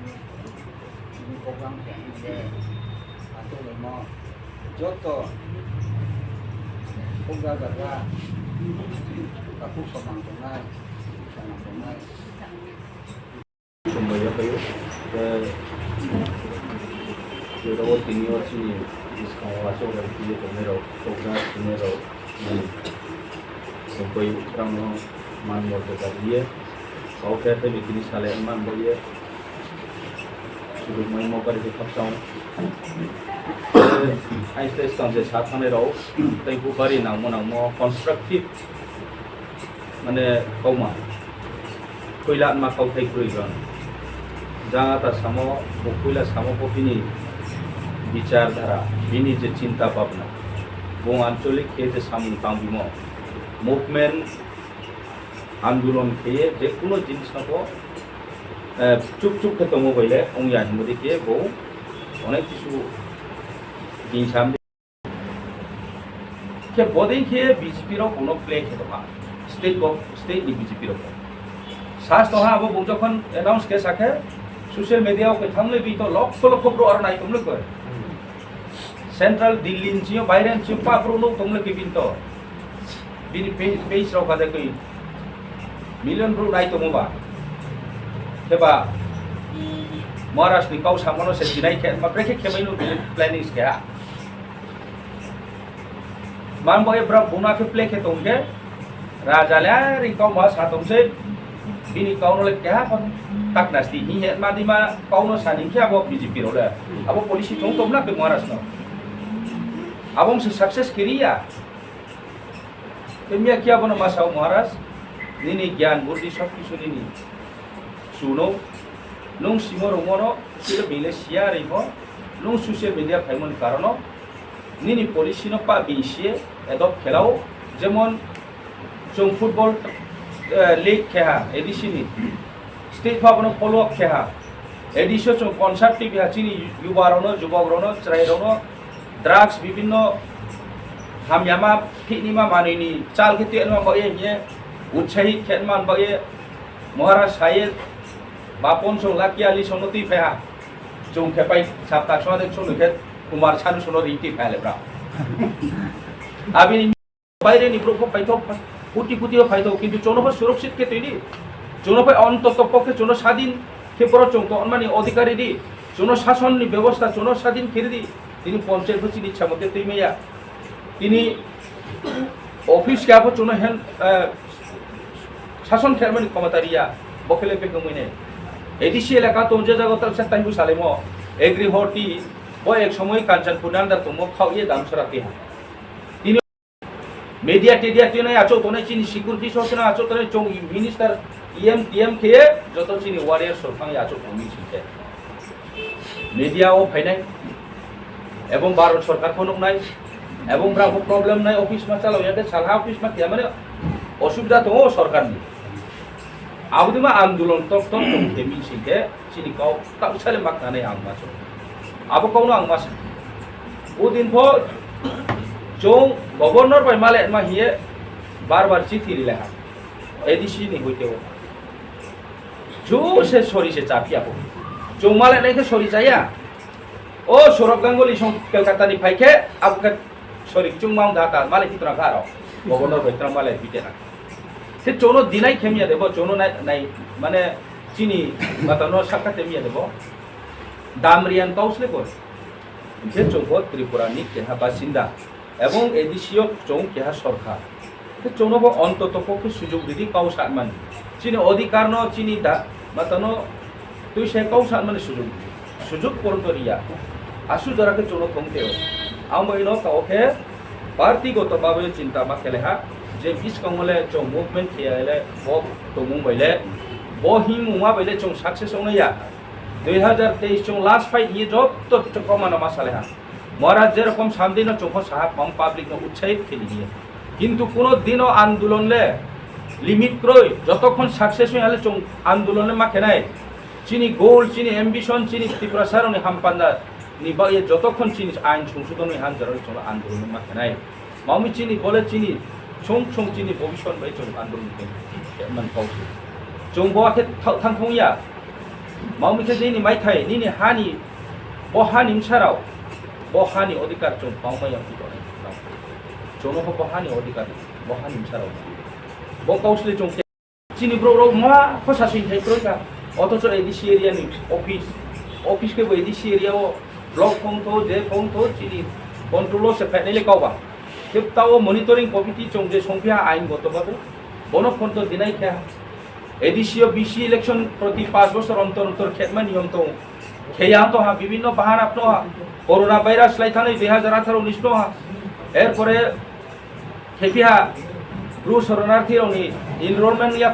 ini program yang ini atau lemo joto program berapa aku somang tunai Sumbaya kayo Yoro tinio sini diskau masuk dari dia tomero program tomero sampai orang man mau dia kau kata bikin sekalian man boleh sudah main mau pergi ke pasang Einstein sampai saat mana rau tapi bukari nama konstruktif mana kau mah koilan mah kau thay koilan jangan tak sama koilan sama kopini বিচারধারা বিনি যে চিন্তা ভাবনা এবং আঞ্চলিক খেয়ে যে সামনে তাঁবিম movement আন্দোলন খেয়ে যে কোনো জিনিস নব চুপ চুপ খেতে মোবাইলে অঙ্গিয়ার মধ্যে খেয়ে বউ অনেক কিছু জিনিস খেয়ে বদেই খেয়ে বিজেপিরও কোনো প্লে খেতে পা স্টেট বিজেপিরও শ্বাস তহা আবো বউ যখন অ্যানাউন্স কে সাখে সোশ্যাল মিডিয়াও কে থামলে বি তো লক্ষ লক্ষ ব্রো আর নাই তোমলে করে Central Delhi cio bayran cio pa prono tomle ke binto bini page ro kada koi million bro nai to moba keba Maharashtra ni kau samono se dinai ke ma breke ke mainu planning ke man boy bra buna ke play ke tongke raja la ri kau ma sa tom se bini kau no le ke ha kon tak nasti hi he ma di ma kau no saning ke abo BJP ro la abo polisi tong tomla ke Maharashtra abang se sukses kiriya kemia kia bono masau Maharaj nini gyan burdi sab kisu nini suno nung simoro mono sila bile share ibo nung social media phaimon karono nini polisi no pa bishe edo khelao jemon jong football league kheha edishini state bhabono follow up kheha edisho jong concert tv hachini yubarono jubogrono chrairano drugs বিভিন্ন হাময়ামা ফিনিমা মানিনি চাল খেতে no বয়ে নিয়ে উৎসাহী খেতমান বয়ে মহারাজ সাইয়ে Bapan song লাকিয়ালি সনতি ফেহা জং খেপাই সাপতা সমাদে সনুখে কুমার ছানু সনো রিটি ফেলে bra আবিনি বাইরে নি প্রকো পাইতো কোটি কোটি ফাইতো কিন্তু জনপ সুরক্ষিত কে তৈরি জনপ অন্তত পক্ষে জন স্বাধীন কে পর চং তো মানে অধিকারী দি জন শাসন নি ব্যবস্থা জন স্বাধীন কে দি তিনি পঞ্চায়েত হচ্ছেন ইচ্ছা মতে তৈমাইয়া তিনি অফিস ক্যাপ হচ্ছ হেন শাসন খেলবেন ক্ষমতারিয়া বকেলে পেকমইনে এদিসি এলাকা তো যে জায়গা সে তাইবু সালেম এগ্রি হটি ও এক সময় কাঞ্চনপুর আন্দার তো মুখ খাওয়িয়ে দাম সরাতে হয় তিনি মিডিয়া টেডিয়া টিনে আছো তো চিনি সিকিউরিটি সরকার আছো তো চং মিনিস্টার ইএম টিএম খেয়ে যত চিনি ওয়ারিয়ার সরকার আছো কমি চিনতে মিডিয়াও ফাইনাই এবং ভারত সরকার কোনো নাই এবং ব্রাহ্ম প্রবলেম নাই অফিস মা চালাও ইয়াতে সালহা অফিস মা কিয়া মানে অসুবিধা তো সরকার নি আবদিমা আন্দোলন তক তক কেমি সিকে চিনি কাও তাউসালে মাকনানে আংমাস আবো কাউনো আংমাস ও দিন ভো জং গভর্নর বাই মালে মা হিয়ে বারবার চিঠি লেখা এডিসি নি হইতেও জো সে সরি সে চাপিয়াবো জং মালে নাইকে সরি চাইয়া ও সৌরভ গাঙ্গুলি কলকাতা নি ফাইকে আপকে সরি চুংমাং ঢাকা মালে ভিতরা গারো গভর্নর ভিতরা মালে বিটেনা সে চোনো দিনাই খেমিয়া দেব চোনো নাই মানে চিনি মাতানো সাক্ষা তেমিয়া দেব দামরিয়ান কাউসলে কর যে চৌক ত্রিপুরা নি কেহা বাসিন্দা এবং এডিসিও চৌ কেহা সরকার সে চৌনো অন্তত পক্ষে সুযোগ দিদি কাউসান মানে চিনি অধিকার ন চিনি দা মাতানো তুই সে কাউসান মানে সুযোগ পরন্তরিয়া আসু জরাকে চলো থংতেও আমইনো কাউকে পার্টিগতভাবে চিন্তা মা খেলেহা যে বিশ কমলে চং মুভমেন্ট খেয়ালে ব তমুং বাইলে ব হিমুমা বাইলে চং সাকসেস হইয়া 2023 চং লাস্ট ফাইট ইয়ে জব তো চকমানা মাসালেহা মহারাজ যেরকম শান্তিন চোখ সাহা কম পাবলিক উৎসাহিত খেলি দিয়ে কিন্তু কোনো দিনও আন্দোলনলে লিমিট ক্রয় যতক্ষণ সাকসেস হইলে চং আন্দোলনে মা খেনায় চিনি গোল চিনি অ্যাম্বিশন চিনি ত্রিপুরা সারনি হামপান্দা নিবাইয়ে যতক্ষণ চিনি আইন সংশোধন হানজারের চলো আন্দোলন মাথায় মামি চিনি বলে চিনি সং সং চিনি ভবিষ্যৎ বাই চলো আন্দোলন মান পাউছে চং বাকে থাংথংয়া মাউমিকে দিনি মাইথাই নিনি হানি বহানি সারাও বহানি অধিকার চং পাওমাই আপনি করে চনো হ বহানি অধিকার বহানি সারাও বকাউসলে চং চিনি ব্রো মা প্রশাসন থাই প্রজা অথচ এডিসি এরিয়ানি অফিস के एडिसि एरिया ब्लॉक फंगथो जे फंगथो चिनि कंट्रोल से फैनेले कावबा खेबताओ मॉनिटरिंग कमिटी चंगे संख्या आईनगतভাবে বনফন্ত দিনাই খেয়া এডিসিও বিসি ইলেকশন প্রতি 5 বছর অন্তর অন্তর খেতমা নিয়ম তো খেয়া তো হা বিভিন্ন বাহানা আপনো করোনা ভাইরাস লাইথানে 2018 19 নো হা এরপরে খেপিয়া ব্রু শরণার্থী উনি এনরোলমেন্ট ইয়া